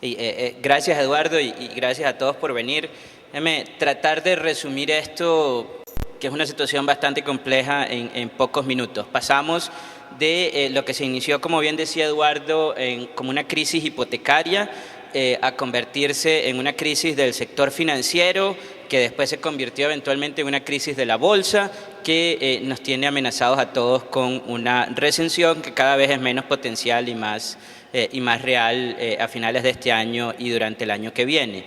Gracias, Eduardo, y gracias a todos por venir. Déjame tratar de resumir esto, que es una situación bastante compleja, en pocos minutos. Pasamos de lo que se inició, como bien decía Eduardo, como una crisis hipotecaria, a convertirse en una crisis del sector financiero, que después se convirtió eventualmente en una crisis de la bolsa, que nos tiene amenazados a todos con una recesión que cada vez es menos potencial y más real a finales de este año y durante el año que viene.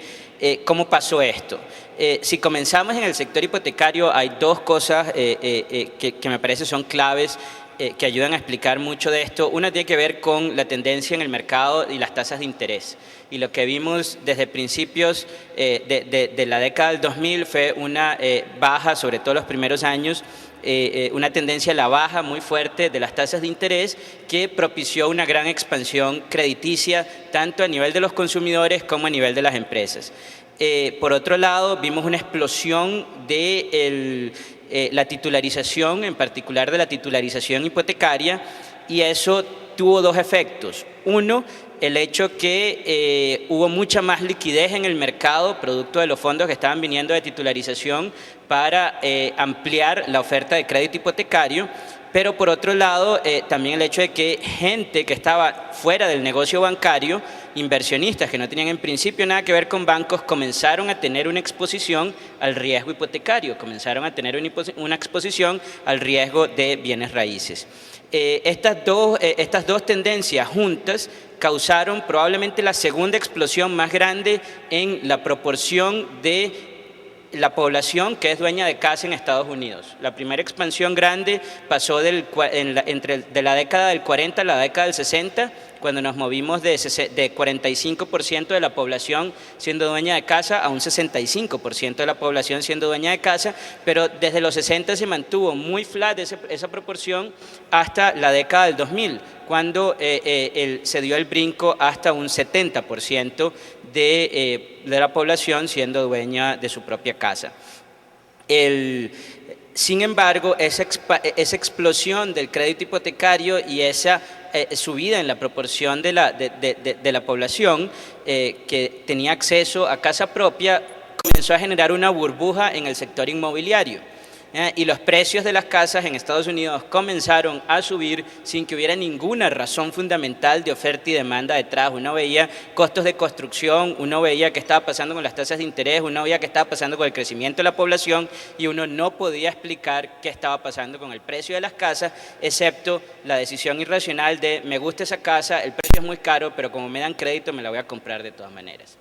¿Cómo pasó esto? Si comenzamos en el sector hipotecario, hay dos cosas que me parece son claves que ayudan a explicar mucho de esto. Una tiene que ver con la tendencia en el mercado y las tasas de interés. Y lo que vimos desde principios de la década del 2000 fue una baja, sobre todo los primeros años, una tendencia a la baja muy fuerte de las tasas de interés que propició una gran expansión crediticia tanto a nivel de los consumidores como a nivel de las empresas. Por otro lado, vimos una explosión de la titularización, en particular de la titularización hipotecaria, y eso tuvo dos efectos. Uno, el hecho que hubo mucha más liquidez en el mercado, producto de los fondos que estaban viniendo de titularización para ampliar la oferta de crédito hipotecario, pero por otro lado, también el hecho de que gente que estaba fuera del negocio bancario, inversionistas que no tenían en principio nada que ver con bancos, comenzaron a tener una exposición al riesgo hipotecario, comenzaron a tener una exposición al riesgo de bienes raíces. Estas dos tendencias juntas causaron probablemente la segunda explosión más grande en la proporción de la población que es dueña de casa en Estados Unidos. La primera expansión grande pasó de la década del 40 a la década del 60, cuando nos movimos de 45% de la población siendo dueña de casa a un 65% de la población siendo dueña de casa, pero desde los 60 se mantuvo muy flat esa proporción hasta la década del 2000, cuando se dio el brinco hasta un 70% de la población siendo dueña de su propia casa. Sin embargo, esa explosión del crédito hipotecario y esa subida en la proporción de la población que tenía acceso a casa propia comenzó a generar una burbuja en el sector inmobiliario. Y los precios de las casas en Estados Unidos comenzaron a subir sin que hubiera ninguna razón fundamental de oferta y demanda detrás. Uno veía costos de construcción, uno veía qué estaba pasando con las tasas de interés, uno veía qué estaba pasando con el crecimiento de la población y uno no podía explicar qué estaba pasando con el precio de las casas, excepto la decisión irracional de me gusta esa casa, el precio es muy caro, pero como me dan crédito me la voy a comprar de todas maneras.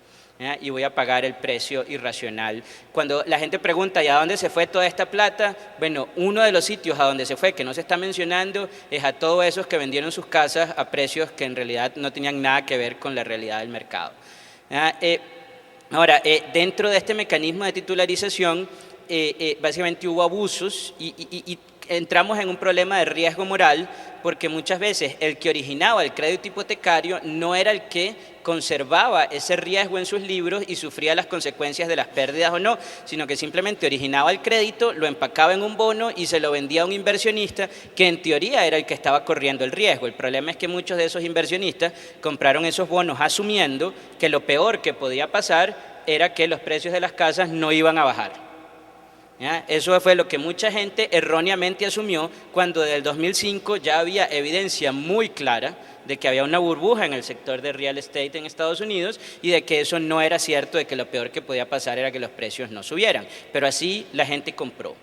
Y voy a pagar el precio irracional. Cuando la gente pregunta, ¿y a dónde se fue toda esta plata? Bueno, uno de los sitios a donde se fue, que no se está mencionando, es a todos esos que vendieron sus casas a precios que en realidad no tenían nada que ver con la realidad del mercado. Ahora, dentro de este mecanismo de titularización, básicamente hubo abusos y entramos en un problema de riesgo moral, porque muchas veces el que originaba el crédito hipotecario no era el que conservaba ese riesgo en sus libros y sufría las consecuencias de las pérdidas o no, sino que simplemente originaba el crédito, lo empacaba en un bono y se lo vendía a un inversionista que en teoría era el que estaba corriendo el riesgo. El problema es que muchos de esos inversionistas compraron esos bonos asumiendo que lo peor que podía pasar era que los precios de las casas no iban a bajar. Eso fue lo que mucha gente erróneamente asumió cuando desde el 2005 ya había evidencia muy clara de que había una burbuja en el sector de real estate en Estados Unidos y de que eso no era cierto, de que lo peor que podía pasar era que los precios no subieran. Pero así la gente compró.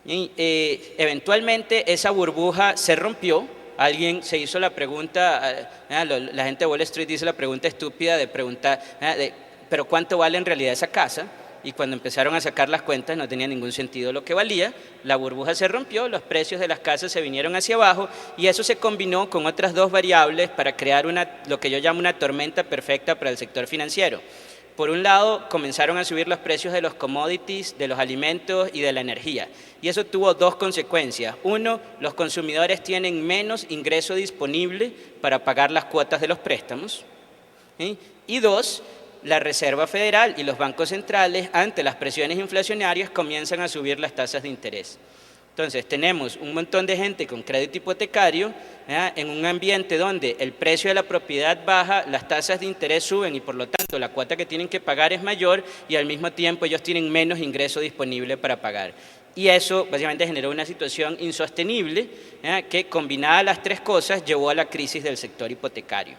Y eventualmente esa burbuja se rompió. Alguien se hizo la pregunta, la gente de Wall Street dice la pregunta estúpida de preguntar, ¿pero cuánto vale en realidad esa casa? Y cuando empezaron a sacar las cuentas no tenía ningún sentido lo que valía, la burbuja se rompió, los precios de las casas se vinieron hacia abajo y eso se combinó con otras dos variables para crear lo que yo llamo una tormenta perfecta para el sector financiero. Por un lado, comenzaron a subir los precios de los commodities, de los alimentos y de la energía. Y eso tuvo dos consecuencias. Uno, los consumidores tienen menos ingreso disponible para pagar las cuotas de los préstamos. Y dos, la Reserva Federal y los bancos centrales, ante las presiones inflacionarias, comienzan a subir las tasas de interés. Entonces, tenemos un montón de gente con crédito hipotecario, en un ambiente donde el precio de la propiedad baja, las tasas de interés suben y por lo tanto la cuota que tienen que pagar es mayor y al mismo tiempo ellos tienen menos ingreso disponible para pagar. Y eso básicamente generó una situación insostenible, que combinada las tres cosas llevó a la crisis del sector hipotecario.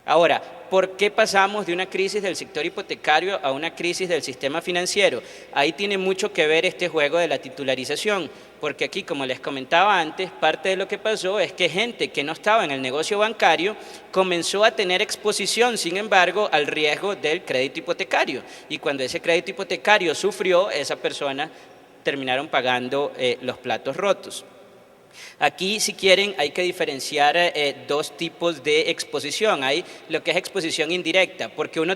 Ahora, ¿por qué pasamos de una crisis del sector hipotecario a una crisis del sistema financiero? Ahí tiene mucho que ver este juego de la titularización, porque aquí, como les comentaba antes, parte de lo que pasó es que gente que no estaba en el negocio bancario comenzó a tener exposición, sin embargo, al riesgo del crédito hipotecario. Y cuando ese crédito hipotecario sufrió, esa persona terminaron pagando los platos rotos. Aquí, si quieren, hay que diferenciar dos tipos de exposición. Hay lo que es exposición indirecta, porque uno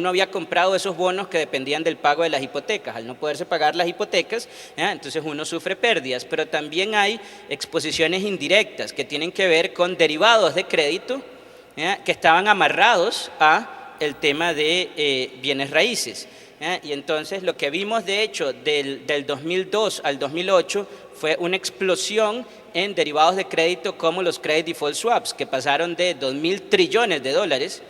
había comprado esos bonos que dependían del pago de las hipotecas. Al no poderse pagar las hipotecas, entonces uno sufre pérdidas. Pero también hay exposiciones indirectas que tienen que ver con derivados de crédito que estaban amarrados a el tema de bienes raíces. Y entonces lo que vimos, de hecho, del 2002 al 2008 fue una explosión en derivados de crédito como los credit default swaps, que pasaron de 2.000 trillones de dólares,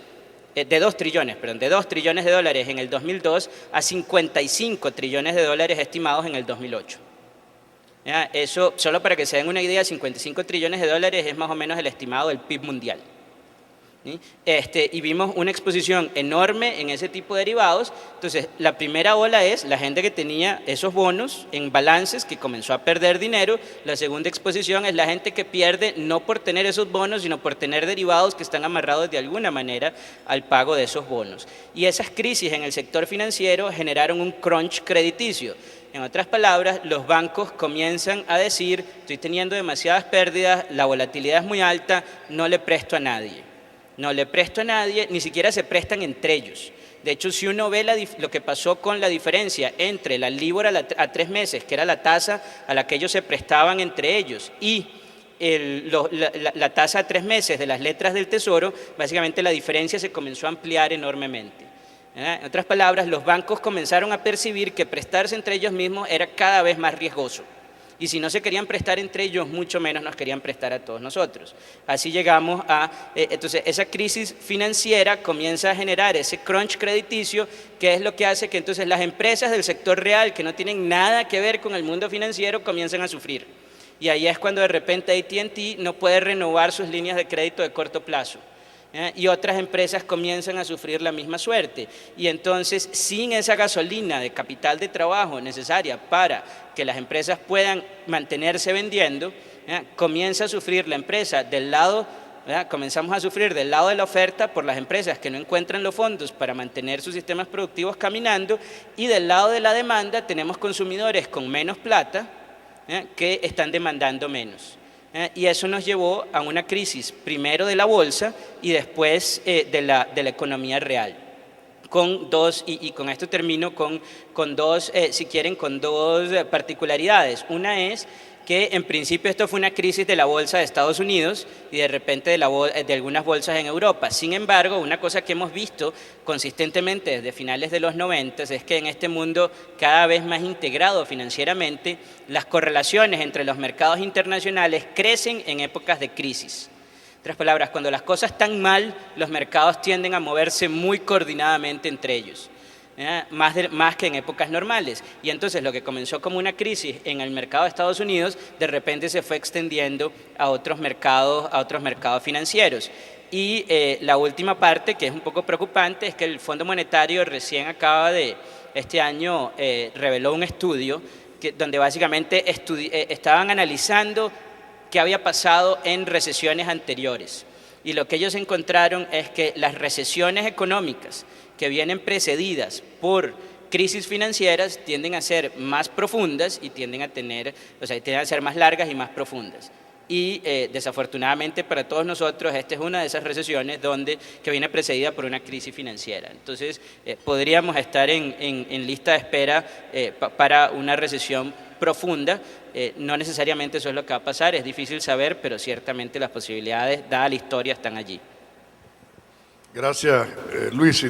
de 2 trillones de dólares en el 2002 a 55 trillones de dólares estimados en el 2008. Eso, solo para que se den una idea, 55 trillones de dólares es más o menos el estimado del PIB mundial. ¿Sí? Y vimos una exposición enorme en ese tipo de derivados. Entonces, la primera ola es la gente que tenía esos bonos en balances, que comenzó a perder dinero. La segunda exposición es la gente que pierde no por tener esos bonos, sino por tener derivados que están amarrados de alguna manera al pago de esos bonos. Y esas crisis en el sector financiero generaron un crunch crediticio. En otras palabras, los bancos comienzan a decir: estoy teniendo demasiadas pérdidas, la volatilidad es muy alta, no le presto a nadie. No le presto a nadie, ni siquiera se prestan entre ellos. De hecho, si uno ve lo que pasó con la diferencia entre la LIBOR a 3 meses, que era la tasa a la que ellos se prestaban entre ellos, y la tasa a 3 meses de las letras del Tesoro, básicamente la diferencia se comenzó a ampliar enormemente. En otras palabras, los bancos comenzaron a percibir que prestarse entre ellos mismos era cada vez más riesgoso. Y si no se querían prestar entre ellos, mucho menos nos querían prestar a todos nosotros. Así llegamos entonces esa crisis financiera comienza a generar ese crunch crediticio, que es lo que hace que entonces las empresas del sector real, que no tienen nada que ver con el mundo financiero, comiencen a sufrir. Y ahí es cuando de repente AT&T no puede renovar sus líneas de crédito de corto plazo. Y otras empresas comienzan a sufrir la misma suerte. Y entonces, sin esa gasolina de capital de trabajo necesaria para que las empresas puedan mantenerse vendiendo, comienza a sufrir la empresa del lado, comenzamos a sufrir del lado de la oferta por las empresas que no encuentran los fondos para mantener sus sistemas productivos caminando, y del lado de la demanda tenemos consumidores con menos plata que están demandando menos. Y eso nos llevó a una crisis, primero de la bolsa y después de la economía real. Y con esto termino, con dos particularidades. Una es que en principio esto fue una crisis de la bolsa de Estados Unidos y de repente de algunas bolsas en Europa. Sin embargo, una cosa que hemos visto consistentemente desde finales de los 90 es que en este mundo cada vez más integrado financieramente, las correlaciones entre los mercados internacionales crecen en épocas de crisis. En otras palabras, cuando las cosas están mal, los mercados tienden a moverse muy coordinadamente entre ellos. Más que en épocas normales. Y entonces lo que comenzó como una crisis en el mercado de Estados Unidos, de repente se fue extendiendo a otros mercados financieros. Y la última parte, que es un poco preocupante, es que el Fondo Monetario recién este año reveló un estudio donde básicamente estaban analizando qué había pasado en recesiones anteriores. Y lo que ellos encontraron es que las recesiones económicas que vienen precedidas por crisis financieras tienden a ser más profundas y tienden a ser más largas y más profundas. Y desafortunadamente para todos nosotros, esta es una de esas recesiones que viene precedida por una crisis financiera. Entonces, podríamos estar en lista de espera para una recesión profunda. No necesariamente eso es lo que va a pasar, es difícil saber, pero ciertamente las posibilidades, dada la historia, están allí. Gracias, Luis.